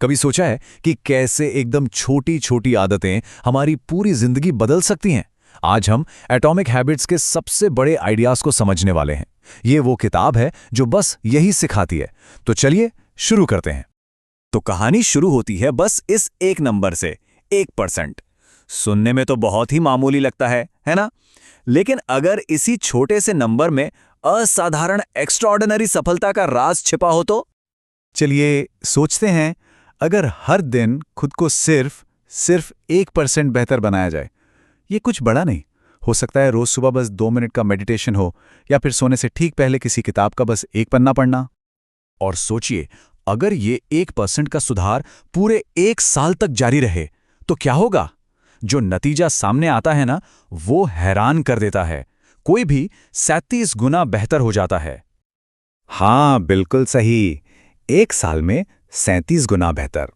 कभी सोचा है कि कैसे एकदम छोटी छोटी आदतें हमारी पूरी जिंदगी बदल सकती हैं? आज हम एटॉमिक हैबिट्स के सबसे बड़े आइडियाज को समझने वाले हैं। ये वो किताब है जो बस यही सिखाती है। तो चलिए शुरू करते हैं। तो कहानी शुरू होती है बस इस एक नंबर से, 1%। सुनने में तो बहुत ही मामूली लगता है ना? लेकिन अगर इसी छोटे से नंबर में असाधारण एक्स्ट्राऑर्डिनरी सफलता का राज छिपा हो तो? चलिए सोचते हैं, अगर हर दिन खुद को सिर्फ 1% बेहतर बनाया जाए। ये कुछ बड़ा नहीं हो सकता है। रोज सुबह बस 2 मिनट का मेडिटेशन हो, या फिर सोने से ठीक पहले किसी किताब का बस एक पन्ना पढ़ना। और सोचिए, अगर ये 1% का सुधार पूरे 1 साल तक जारी रहे तो क्या होगा? जो नतीजा सामने आता है ना, वो हैरान कर देता है। कोई भी 37 गुना बेहतर हो जाता है। हाँ, बिल्कुल सही। 1 साल में 37 गुना बेहतर।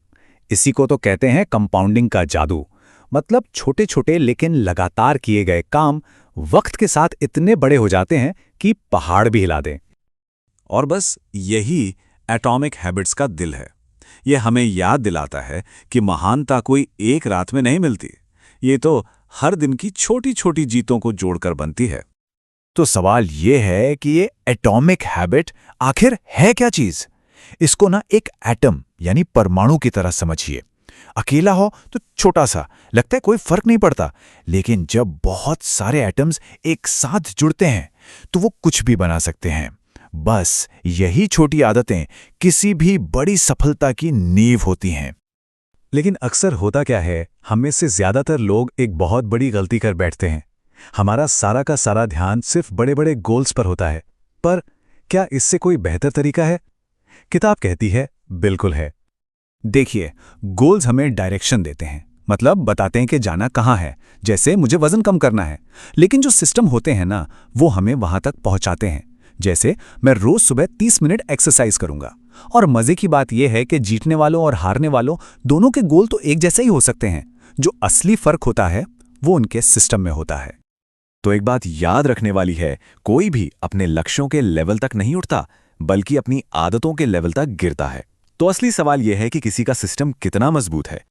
इसी को तो कहते हैं कंपाउंडिंग का जादू। मतलब छोटे छोटे लेकिन लगातार किए गए काम वक्त के साथ इतने बड़े हो जाते हैं कि पहाड़ भी हिला दें। और बस यही एटॉमिक हैबिट्स का दिल है। ये हमें याद दिलाता है कि महानता कोई एक रात में नहीं मिलती। ये तो हर दिन की छोटी छोटी जीतों को जोड़कर बनती है। तो सवाल ये है कि ये एटॉमिक हैबिट आखिर है क्या चीज? इसको ना एक एटम यानी परमाणु की तरह समझिए। अकेला हो तो छोटा सा लगता है, कोई फर्क नहीं पड़ता। लेकिन जब बहुत सारे एटम्स एक साथ जुड़ते हैं तो वो कुछ भी बना सकते हैं। बस यही छोटी आदतें किसी भी बड़ी सफलता की नींव होती हैं। लेकिन अक्सर होता क्या है, हम में से ज्यादातर लोग एक बहुत बड़ी गलती कर बैठते हैं। हमारा सारा का सारा ध्यान सिर्फ बड़े बड़े गोल्स पर होता है। पर क्या इससे कोई बेहतर तरीका है? किताब कहती है, बिल्कुल है। देखिए, गोल्स हमें डायरेक्शन देते हैं, मतलब बताते हैं कि जाना कहाँ है। जैसे मुझे वजन कम करना है। लेकिन जो सिस्टम होते हैं ना, वो हमें वहां तक पहुंचाते हैं। जैसे मैं रोज सुबह 30 मिनट एक्सरसाइज करूंगा। और मजे की बात यह है कि जीतने वालों और हारने वालों दोनों के गोल तो एक जैसे ही हो सकते हैं। जो असली फर्क होता है वो उनके सिस्टम में होता है। तो एक बात याद रखने वाली है, कोई भी अपने लक्ष्यों के लेवल तक नहीं उठता, बल्कि अपनी आदतों के लेवल तक गिरता है। तो असली सवाल यह है कि किसी का सिस्टम कितना मजबूत है।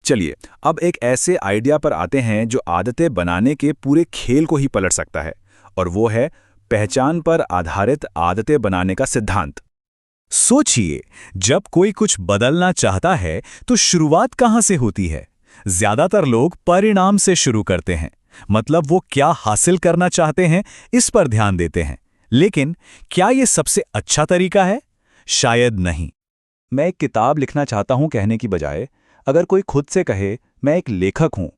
चलिए अब एक ऐसे आइडिया पर आते हैं जो आदतें बनाने के पूरे खेल को ही पलट सकता है। और वो है पहचान पर आधारित आदतें बनाने का सिद्धांत। सोचिए, जब कोई कुछ बदलना चाहता है तो शुरुआत कहां से होती है? ज्यादातर लोग परिणाम से शुरू करते हैं। मतलब वो क्या हासिल करना चाहते हैं इस पर ध्यान देते हैं। लेकिन क्या यह सबसे अच्छा तरीका है? शायद नहीं। मैं एक किताब लिखना चाहता हूं कहने की बजाय अगर कोई खुद से कहे, मैं एक लेखक हूं,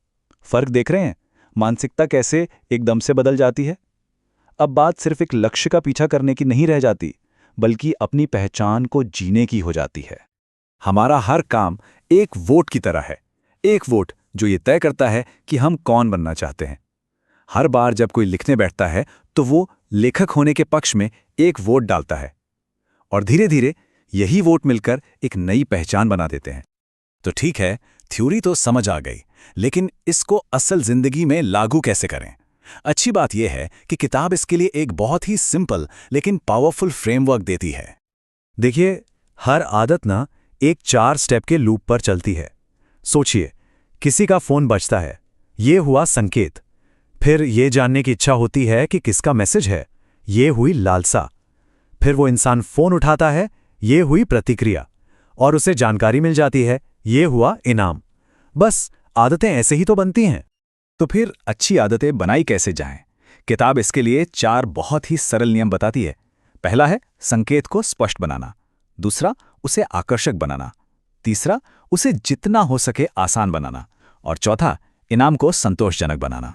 फर्क देख रहे हैं? मानसिकता कैसे एकदम से बदल जाती है। अब बात सिर्फ एक लक्ष्य का पीछा करने की नहीं रह जाती, बल्कि अपनी पहचान को जीने की हो जाती है। हमारा हर काम एक वोट की तरह है। एक वोट जो ये तय करता है कि हम कौन बनना चाहते हैं। हर बार जब कोई लिखने बैठता है तो वो लेखक होने के पक्ष में एक वोट डालता है। और धीरे धीरे यही वोट मिलकर एक नई पहचान बना देते हैं। तो ठीक है, थ्योरी तो समझ आ गई, लेकिन इसको असल जिंदगी में लागू कैसे करें? अच्छी बात यह है कि किताब इसके लिए एक बहुत ही सिंपल लेकिन पावरफुल फ्रेमवर्क देती है। देखिए, हर आदत ना एक 4 स्टेप के लूप पर चलती है। सोचिए, किसी का फोन बजता है, ये हुआ संकेत। फिर ये जानने की इच्छा होती है कि किसका मैसेज है, ये हुई लालसा। फिर वो इंसान फोन उठाता है, ये हुई प्रतिक्रिया। और उसे जानकारी मिल जाती है, ये हुआ इनाम। बस आदतें ऐसे ही तो बनती हैं। तो फिर अच्छी आदतें बनाई कैसे जाएं? किताब इसके लिए 4 बहुत ही सरल नियम बताती है। पहला है संकेत को स्पष्ट बनाना। दूसरा, उसे आकर्षक बनाना। तीसरा, उसे जितना हो सके आसान बनाना। और चौथा, इनाम को संतोषजनक बनाना।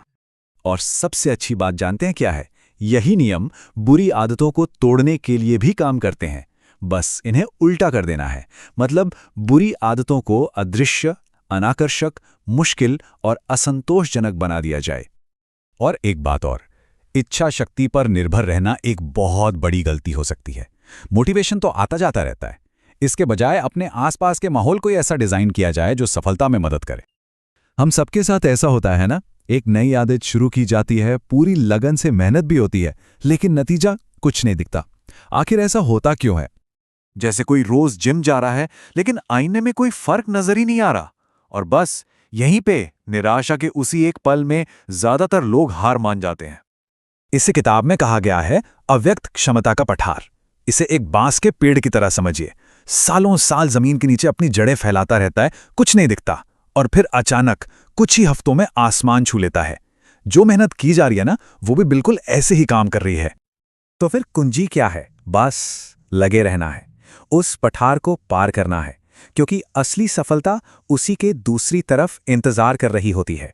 और सबसे अच्छी बात जानते हैं क्या है? यही नियम बुरी आदतों को तोड़ने के लिए भी काम करते हैं। बस इन्हें उल्टा कर देना है। मतलब बुरी आदतों को अदृश्य, अनाकर्षक, मुश्किल और असंतोषजनक बना दिया जाए। और एक बात और, इच्छा शक्ति पर निर्भर रहना एक बहुत बड़ी गलती हो सकती है। मोटिवेशन तो आता जाता रहता है। इसके बजाय अपने आसपास के माहौल को ऐसा डिजाइन किया जाए जो सफलता में मदद करे। हम सबके साथ ऐसा होता है ना, एक नई आदत शुरू की जाती है, पूरी लगन से मेहनत भी होती है, लेकिन नतीजा कुछ नहीं दिखता। आखिर ऐसा होता क्यों है? जैसे कोई रोज जिम जा रहा है लेकिन आईने में कोई फर्क नजर ही नहीं आ रहा। और बस यहीं पे निराशा के उसी एक पल में ज्यादातर लोग हार मान जाते हैं। इसे किताब में कहा गया है अव्यक्त क्षमता का पठार। इसे एक बांस के पेड़ की तरह समझिए। सालों साल जमीन के नीचे अपनी जड़ें फैलाता रहता है, कुछ नहीं दिखता, और फिर अचानक कुछ ही हफ्तों में आसमान छू लेता है। जो मेहनत की जा रही है ना, वो भी बिल्कुल ऐसे ही काम कर रही है। तो फिर कुंजी क्या है? बस लगे रहना है, उस पठार को पार करना है, क्योंकि असली सफलता उसी के दूसरी तरफ इंतजार कर रही होती है।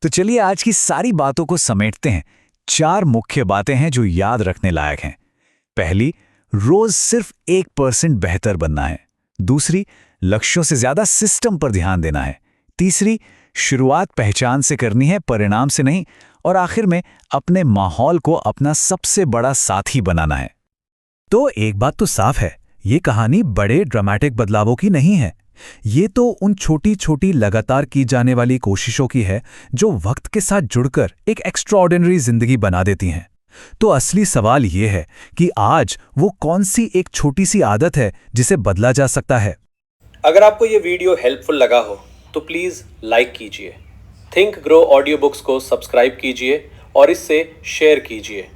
तो चलिए आज की सारी बातों को समेटते हैं। 4 मुख्य बातें हैं जो याद रखने लायक हैं। पहली, रोज सिर्फ 1% बेहतर बनना है। दूसरी, लक्ष्यों से ज्यादा सिस्टम पर ध्यान देना है। तीसरी, शुरुआत पहचान से करनी है, परिणाम से नहीं। और आखिर में अपने माहौल को अपना सबसे बड़ा साथी बनाना है। तो एक बात तो साफ है, ये कहानी बड़े ड्रामेटिक बदलावों की नहीं है। ये तो उन छोटी छोटी लगातार की जाने वाली कोशिशों की है जो वक्त के साथ जुड़कर एक एक्स्ट्राऑर्डिनरी जिंदगी बना देती हैं। तो असली सवाल ये है कि आज वो कौन सी एक छोटी सी आदत है जिसे बदला जा सकता है। अगर आपको ये वीडियो हेल्पफुल लगा हो तो प्लीज़ लाइक कीजिए, थिंक ग्रो ऑडियो बुक्स को सब्सक्राइब कीजिए और इससे शेयर कीजिए।